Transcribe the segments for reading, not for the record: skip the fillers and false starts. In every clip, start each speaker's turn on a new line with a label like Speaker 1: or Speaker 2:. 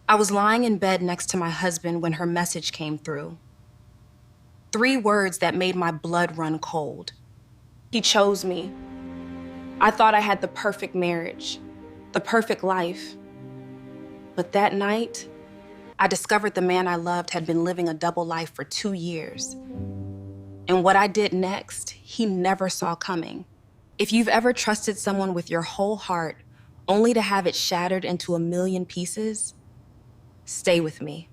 Speaker 1: I was lying in bed next to my husband when her message came through. 3 words that made my blood run cold. He chose me. I thought I had the perfect marriage, the perfect life. But that night, I discovered the man I loved had been living a double life for 2 years. And what I did next, he never saw coming. If you've ever trusted someone with your whole heart, only to have it shattered into a million pieces, stay with me.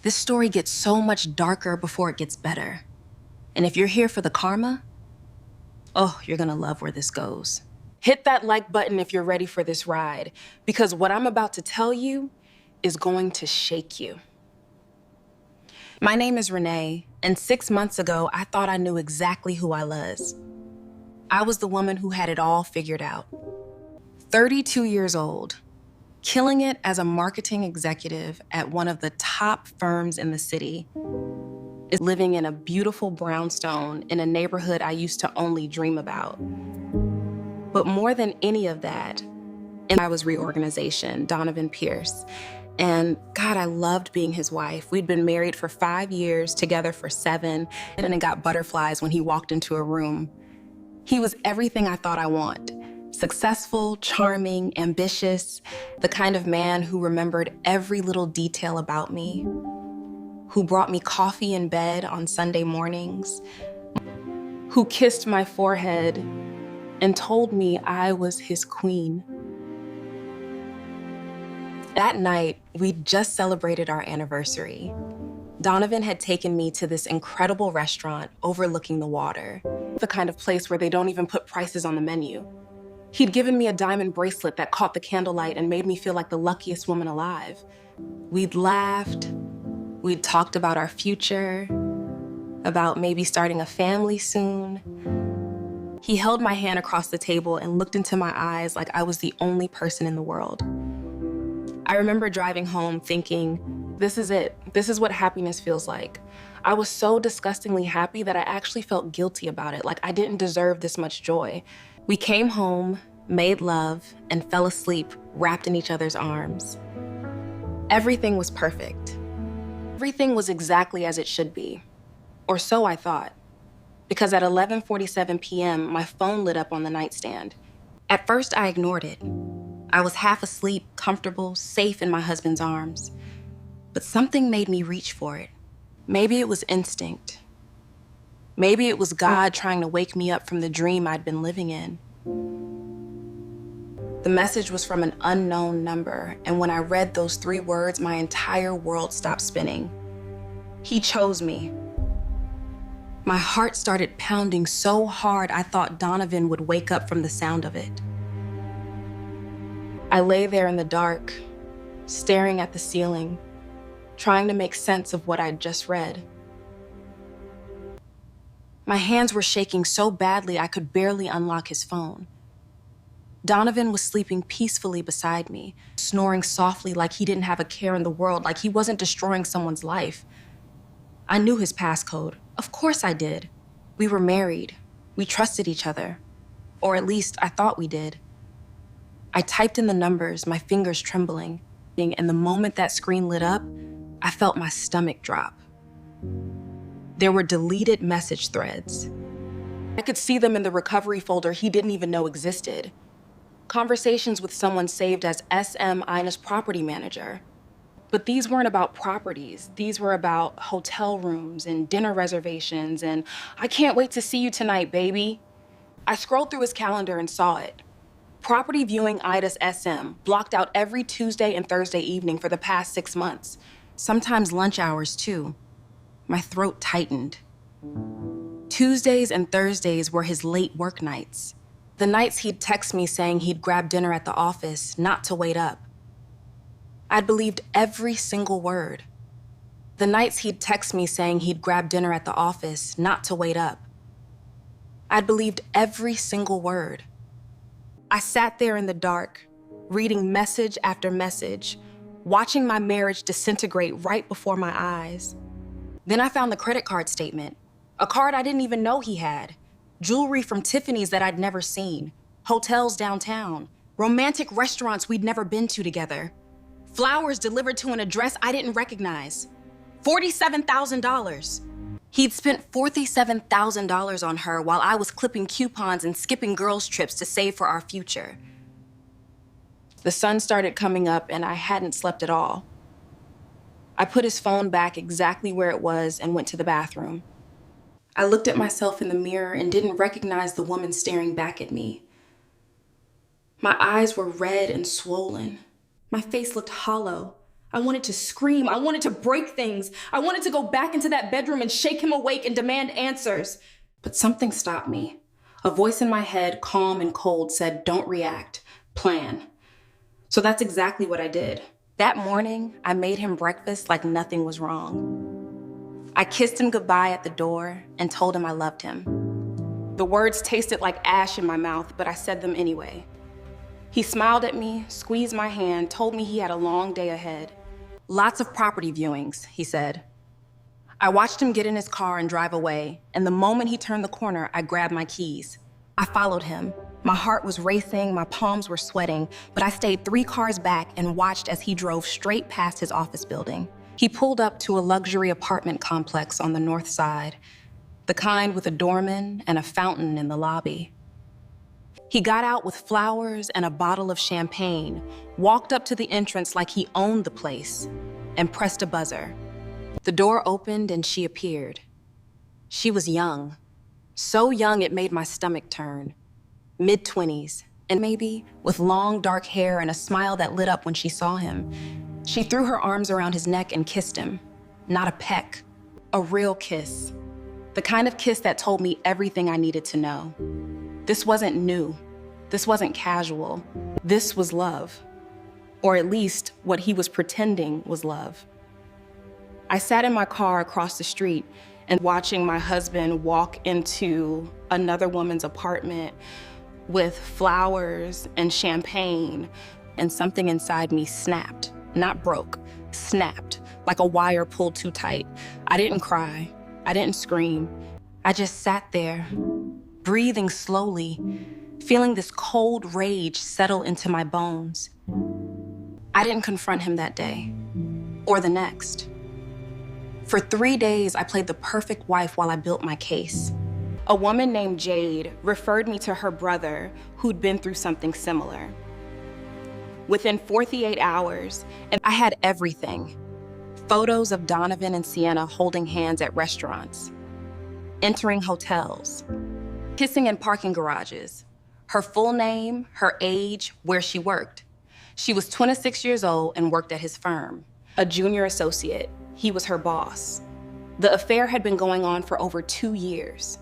Speaker 1: This story gets so much darker before it gets better. And if you're here for the karma, oh, you're gonna love where this goes. Hit that like button if you're ready for this ride, because what I'm about to tell you is going to shake you. My name is Renee, and 6 months ago, I thought I knew exactly who I was. I was the woman who had it all figured out. 32 years old, killing it as a marketing executive at one of the top firms in the city, is living in a beautiful brownstone in a neighborhood I used to only dream about. But more than any of that, I was reorganization, Donovan Pierce. And God, I loved being his wife. We'd been married for 5 years, together for 7, and it got butterflies when he walked into a room. He was everything I thought I want. Successful, charming, ambitious, the kind of man who remembered every little detail about me, who brought me coffee in bed on Sunday mornings, who kissed my forehead and told me I was his queen. That night, we'd just celebrated our anniversary. Donovan had taken me to this incredible restaurant overlooking the water, the kind of place where they don't even put prices on the menu. He'd given me a diamond bracelet that caught the candlelight and made me feel like the luckiest woman alive. We'd laughed, we'd talked about our future, about maybe starting a family soon. He held my hand across the table and looked into my eyes like I was the only person in the world. I remember driving home thinking, this is it. This is what happiness feels like. I was so disgustingly happy that I actually felt guilty about it, like I didn't deserve this much joy. We came home, made love, and fell asleep wrapped in each other's arms. Everything was perfect. Everything was exactly as it should be, or so I thought, because at 11:47 p.m., my phone lit up on the nightstand. At first, I ignored it. I was half asleep, comfortable, safe in my husband's arms. But something made me reach for it. Maybe it was instinct. Maybe it was God trying to wake me up from the dream I'd been living in. The message was from an unknown number, and when I read those 3 words, my entire world stopped spinning. He chose me. My heart started pounding so hard I thought Donovan would wake up from the sound of it. I lay there in the dark, staring at the ceiling, trying to make sense of what I'd just read. My hands were shaking so badly I could barely unlock his phone. Donovan was sleeping peacefully beside me, snoring softly like he didn't have a care in the world, like he wasn't destroying someone's life. I knew his passcode. Of course I did. We were married. We trusted each other. Or at least I thought we did. I typed in the numbers, my fingers trembling, and the moment that screen lit up, I felt my stomach drop. There were deleted message threads. I could see them in the recovery folder he didn't even know existed. Conversations with someone saved as SM Ina's property manager. But these weren't about properties. These were about hotel rooms and dinner reservations and I can't wait to see you tonight, baby. I scrolled through his calendar and saw it. Property viewing Ida's SM, blocked out every Tuesday and Thursday evening for the past 6 months. Sometimes lunch hours too. My throat tightened. Tuesdays and Thursdays were his late work nights. The nights he'd text me saying he'd grab dinner at the office, not to wait up. I'd believed every single word. The nights he'd text me saying he'd grab dinner at the office, not to wait up. I'd believed every single word. I sat there in the dark, reading message after message, watching my marriage disintegrate right before my eyes. Then I found the credit card statement, a card I didn't even know he had, jewelry from Tiffany's that I'd never seen, hotels downtown, romantic restaurants we'd never been to together. Flowers delivered to an address I didn't recognize. $47,000. He'd spent $47,000 on her while I was clipping coupons and skipping girls' trips to save for our future. The sun started coming up and I hadn't slept at all. I put his phone back exactly where it was and went to the bathroom. I looked at myself in the mirror and didn't recognize the woman staring back at me. My eyes were red and swollen. My face looked hollow. I wanted to scream. I wanted to break things. I wanted to go back into that bedroom and shake him awake and demand answers. But something stopped me. A voice in my head, calm and cold, said, "Don't react, plan." So that's exactly what I did. That morning, I made him breakfast like nothing was wrong. I kissed him goodbye at the door and told him I loved him. The words tasted like ash in my mouth, but I said them anyway. He smiled at me, squeezed my hand, told me he had a long day ahead. "Lots of property viewings," he said. I watched him get in his car and drive away, and the moment he turned the corner, I grabbed my keys. I followed him. My heart was racing, my palms were sweating, but I stayed 3 cars back and watched as he drove straight past his office building. He pulled up to a luxury apartment complex on the north side, the kind with a doorman and a fountain in the lobby. He got out with flowers and a bottle of champagne, walked up to the entrance like he owned the place, and pressed a buzzer. The door opened and she appeared. She was young, so young it made my stomach turn. Mid-20s, and maybe with long dark hair and a smile that lit up when she saw him. She threw her arms around his neck and kissed him. Not a peck, a real kiss. The kind of kiss that told me everything I needed to know. This wasn't new. This wasn't casual. This was love. Or at least what he was pretending was love. I sat in my car across the street and watching my husband walk into another woman's apartment with flowers and champagne, and something inside me snapped, not broke, snapped, like a wire pulled too tight. I didn't cry. I didn't scream. I just sat there, breathing slowly, feeling this cold rage settle into my bones. I didn't confront him that day, or the next. For 3 days, I played the perfect wife while I built my case. A woman named Jade referred me to her brother who'd been through something similar. Within 48 hours, and I had everything. Photos of Donovan and Sienna holding hands at restaurants, entering hotels, kissing in parking garages, her full name, her age, where she worked. She was 26 years old and worked at his firm. A junior associate, he was her boss. The affair had been going on for over 2 years.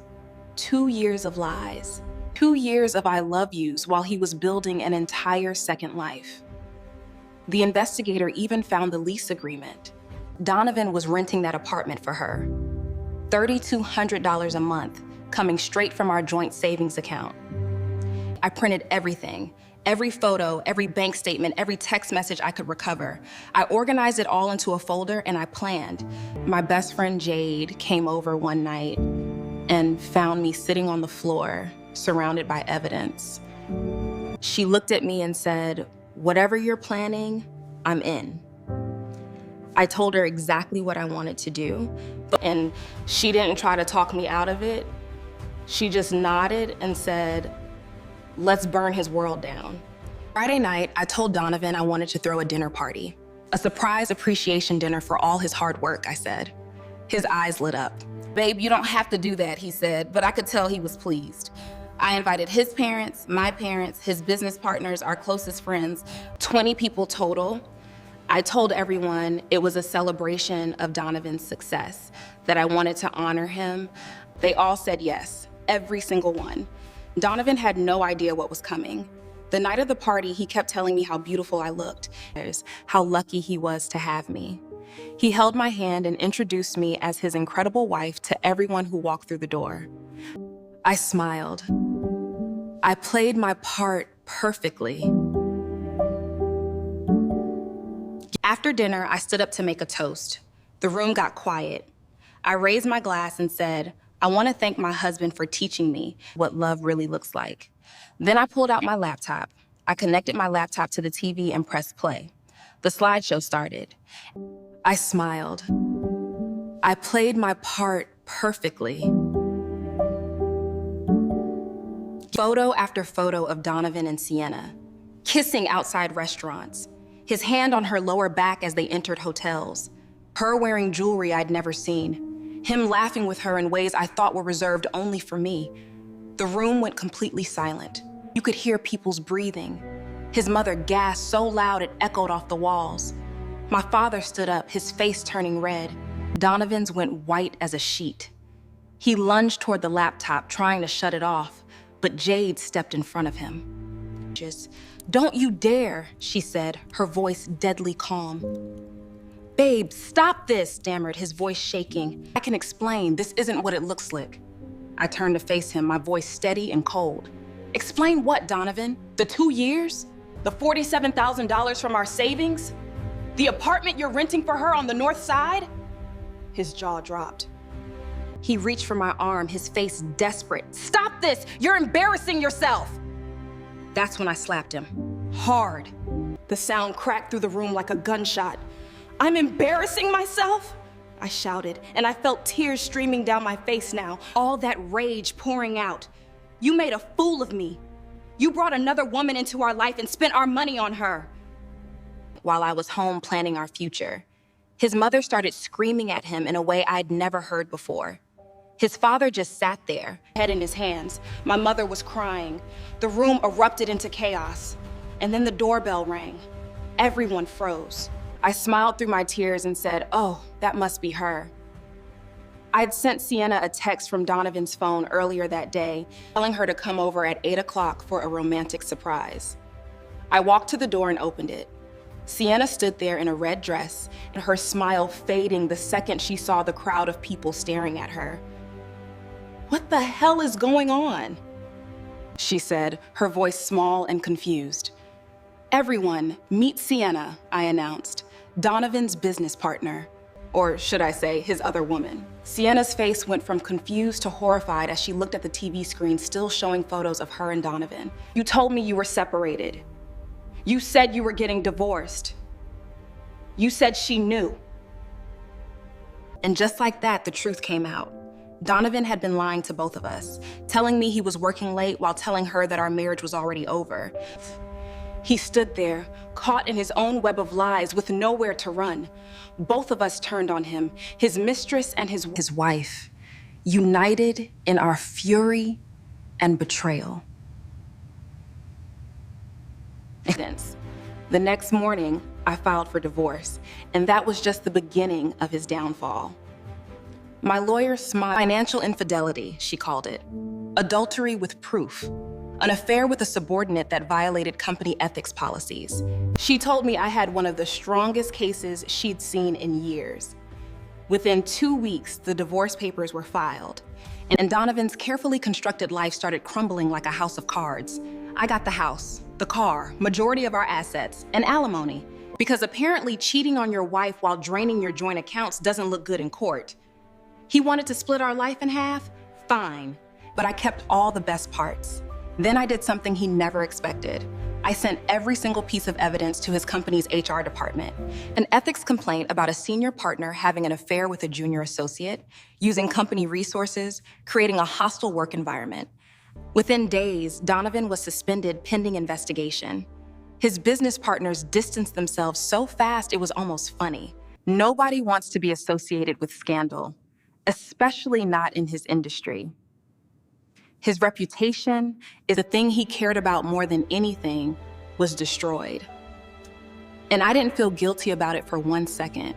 Speaker 1: 2 years of lies. 2 years of I love yous while he was building an entire second life. The investigator even found the lease agreement. Donovan was renting that apartment for her. $3,200 a month, coming straight from our joint savings account. I printed everything, every photo, every bank statement, every text message I could recover. I organized it all into a folder and I planned. My best friend Jade came over one night and found me sitting on the floor, surrounded by evidence. She looked at me and said, "Whatever you're planning, I'm in." I told her exactly what I wanted to do, and she didn't try to talk me out of it. She just nodded and said, "Let's burn his world down." Friday night, I told Donovan I wanted to throw a dinner party, a surprise appreciation dinner for all his hard work, I said. His eyes lit up. "Babe, you don't have to do that," he said, but I could tell he was pleased. I invited his parents, my parents, his business partners, our closest friends, 20 people total. I told everyone it was a celebration of Donovan's success, that I wanted to honor him. They all said yes, every single one. Donovan had no idea what was coming. The night of the party, he kept telling me how beautiful I looked, how lucky he was to have me. He held my hand and introduced me as his incredible wife to everyone who walked through the door. I smiled. I played my part perfectly. After dinner, I stood up to make a toast. The room got quiet. I raised my glass and said, "I want to thank my husband for teaching me what love really looks like." Then I pulled out my laptop. I connected my laptop to the TV and pressed play. The slideshow started. I smiled. I played my part perfectly. Photo after photo of Donovan and Sienna, kissing outside restaurants, his hand on her lower back as they entered hotels, her wearing jewelry I'd never seen, him laughing with her in ways I thought were reserved only for me. The room went completely silent. You could hear people's breathing. His mother gasped so loud it echoed off the walls. My father stood up, his face turning red. Donovan's went white as a sheet. He lunged toward the laptop, trying to shut it off, but Jade stepped in front of him. "Just, don't you dare," she said, her voice deadly calm. "Babe, stop this," stammered, his voice shaking. "I can explain, this isn't what it looks like." I turned to face him, my voice steady and cold. "Explain what, Donovan? The 2 years? The $47,000 from our savings? The apartment you're renting for her on the north side?" His jaw dropped. He reached for my arm, his face desperate. "Stop this! You're embarrassing yourself!" That's when I slapped him, hard. The sound cracked through the room like a gunshot. "I'm embarrassing myself?" I shouted, and I felt tears streaming down my face now, all that rage pouring out. "You made a fool of me. You brought another woman into our life and spent our money on her." While I was home planning our future, his mother started screaming at him in a way I'd never heard before. His father just sat there, head in his hands. My mother was crying. The room erupted into chaos. And then the doorbell rang. Everyone froze. I smiled through my tears and said, "Oh, that must be her." I'd sent Sienna a text from Donovan's phone earlier that day, telling her to come over at 8 o'clock for a romantic surprise. I walked to the door and opened it. Sienna stood there in a red dress, and her smile fading the second she saw the crowd of people staring at her. "What the hell is going on?" she said, her voice small and confused. "Everyone, meet Sienna," I announced, Donovan's business partner. Or should I say, his other woman. Sienna's face went from confused to horrified as she looked at the TV screen still showing photos of her and Donovan. "You told me you were separated. You said you were getting divorced. You said she knew." And just like that, the truth came out. Donovan had been lying to both of us, telling me he was working late while telling her that our marriage was already over. He stood there, caught in his own web of lies with nowhere to run. Both of us turned on him, his mistress and his wife, united in our fury and betrayal. The next morning, I filed for divorce, and that was just the beginning of his downfall. My lawyer smiled. "Financial infidelity," she called it. "Adultery with proof. An affair with a subordinate that violated company ethics policies." She told me I had one of the strongest cases she'd seen in years. Within 2 weeks, the divorce papers were filed, and Donovan's carefully constructed life started crumbling like a house of cards. I got the house, the car, majority of our assets, and alimony, because apparently cheating on your wife while draining your joint accounts doesn't look good in court. He wanted to split our life in half? Fine, but I kept all the best parts. Then I did something he never expected. I sent every single piece of evidence to his company's HR department. An ethics complaint about a senior partner having an affair with a junior associate, using company resources, creating a hostile work environment. Within days, Donovan was suspended pending investigation. His business partners distanced themselves so fast it was almost funny. Nobody wants to be associated with scandal, especially not in his industry. His reputation is the thing he cared about more than anything was destroyed. And I didn't feel guilty about it for 1 second.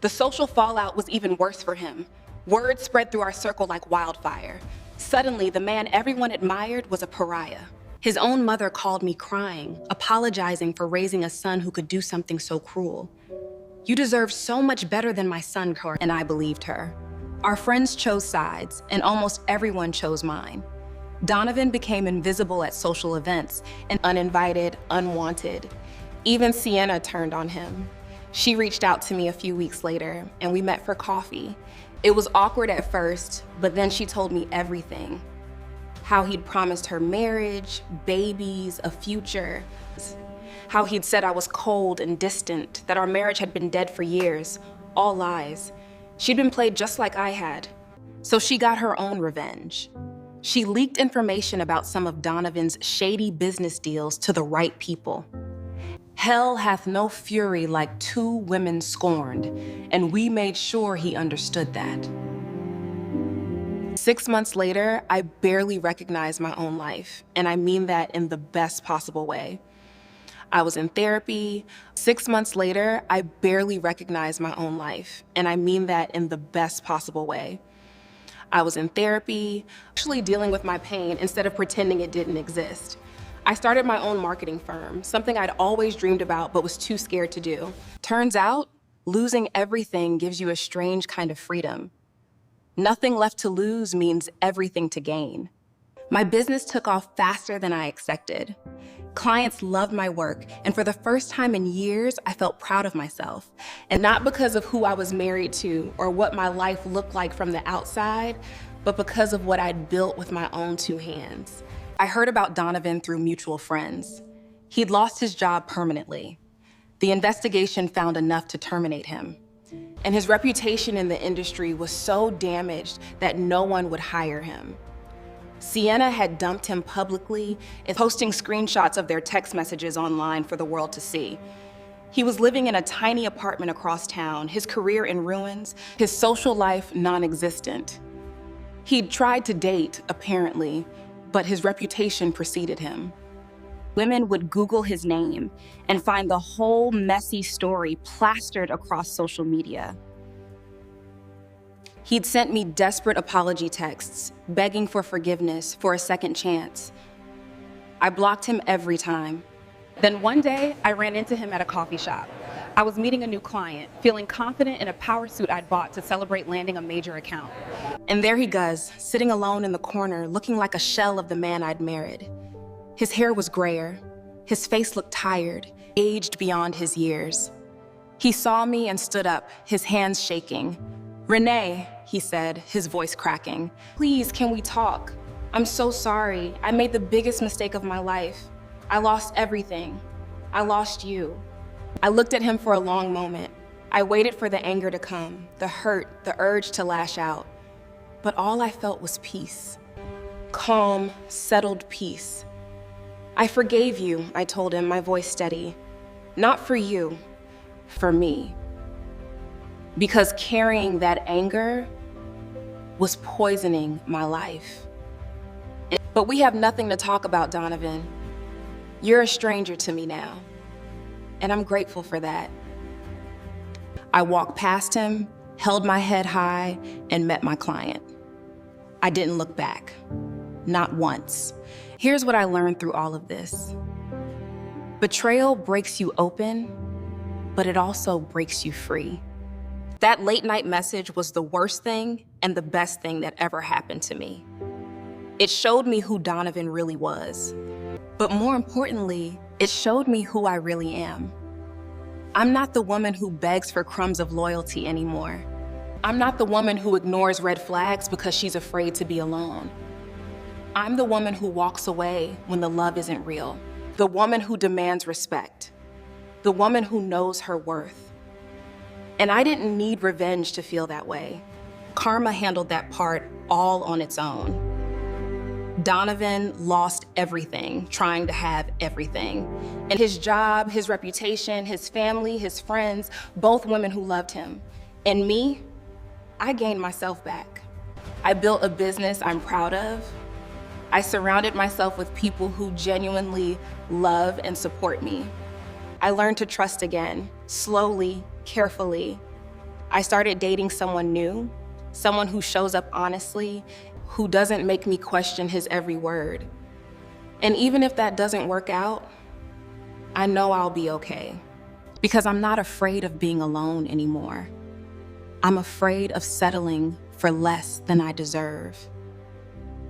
Speaker 1: The social fallout was even worse for him. Word spread through our circle like wildfire. Suddenly, the man everyone admired was a pariah. His own mother called me crying, apologizing for raising a son who could do something so cruel. "You deserve so much better than my son," and I believed her. Our friends chose sides, and almost everyone chose mine. Donovan became invisible at social events and uninvited, unwanted. Even Sienna turned on him. She reached out to me a few weeks later, and we met for coffee. It was awkward at first, but then she told me everything. How he'd promised her marriage, babies, a future. How he'd said I was cold and distant, that our marriage had been dead for years. All lies. She'd been played just like I had. So she got her own revenge. She leaked information about some of Donovan's shady business deals to the right people. Hell hath no fury like two women scorned, and we made sure he understood that. 6 months later, I barely recognized my own life, and I mean that in the best possible way. I was in therapy. 6 months later, I barely recognized my own life, and I mean that in the best possible way. I was in therapy, actually dealing with my pain instead of pretending it didn't exist. I started my own marketing firm, something I'd always dreamed about but was too scared to do. Turns out, losing everything gives you a strange kind of freedom. Nothing left to lose means everything to gain. My business took off faster than I expected. Clients loved my work, and for the first time in years, I felt proud of myself. And not because of who I was married to or what my life looked like from the outside, but because of what I'd built with my own two hands. I heard about Donovan through mutual friends. He'd lost his job permanently. The investigation found enough to terminate him. And his reputation in the industry was so damaged that no one would hire him. Sienna had dumped him publicly and posting screenshots of their text messages online for the world to see. He was living in a tiny apartment across town, his career in ruins, his social life non-existent. He'd tried to date, apparently, but his reputation preceded him. Women would Google his name and find the whole messy story plastered across social media. He'd sent me desperate apology texts, begging for forgiveness, for a second chance. I blocked him every time. Then one day, I ran into him at a coffee shop. I was meeting a new client, feeling confident in a power suit I'd bought to celebrate landing a major account. And there he goes, sitting alone in the corner, looking like a shell of the man I'd married. His hair was grayer. His face looked tired, aged beyond his years. He saw me and stood up, his hands shaking. "Renee," he said, his voice cracking. "Please, can we talk? I'm so sorry. I made the biggest mistake of my life. I lost everything. I lost you." I looked at him for a long moment. I waited for the anger to come, the hurt, the urge to lash out. But all I felt was peace. Calm, settled peace. "I forgave you," I told him, my voice steady. "Not for you, for me." Because carrying that anger was poisoning my life. But we have nothing to talk about, Donovan. You're a stranger to me now, and I'm grateful for that. I walked past him, held my head high, and met my client. I didn't look back, not once. Here's what I learned through all of this. Betrayal breaks you open, but it also breaks you free. That late night message was the worst thing and the best thing that ever happened to me. It showed me who Donovan really was. But more importantly, it showed me who I really am. I'm not the woman who begs for crumbs of loyalty anymore. I'm not the woman who ignores red flags because she's afraid to be alone. I'm the woman who walks away when the love isn't real. The woman who demands respect. The woman who knows her worth. And I didn't need revenge to feel that way. Karma handled that part all on its own. Donovan lost everything, trying to have everything. And his job, his reputation, his family, his friends, both women who loved him. And me, I gained myself back. I built a business I'm proud of. I surrounded myself with people who genuinely love and support me. I learned to trust again, slowly, carefully. I started dating someone new, someone who shows up honestly, who doesn't make me question his every word. And even if that doesn't work out, I know I'll be okay, because I'm not afraid of being alone anymore. I'm afraid of settling for less than I deserve.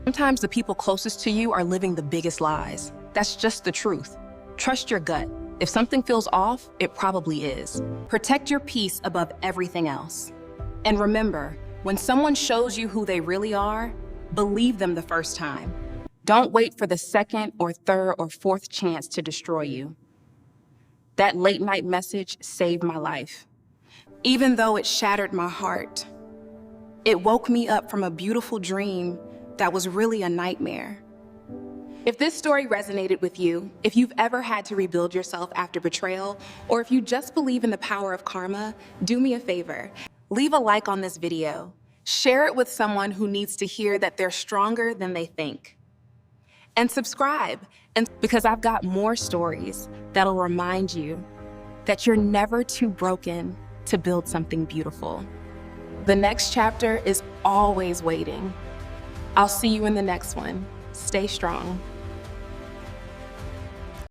Speaker 1: Sometimes the people closest to you are living the biggest lies. That's just the truth. Trust your gut. If something feels off, it probably is. Protect your peace above everything else. And remember, when someone shows you who they really are, believe them the first time. Don't wait for the second or third or fourth chance to destroy you. That late night message saved my life. Even though it shattered my heart, it woke me up from a beautiful dream that was really a nightmare. If this story resonated with you, if you've ever had to rebuild yourself after betrayal, or if you just believe in the power of karma, do me a favor. Leave a like on this video. Share it with someone who needs to hear that they're stronger than they think. And subscribe, because I've got more stories that'll remind you that you're never too broken to build something beautiful. The next chapter is always waiting. I'll see you in the next one. Stay strong.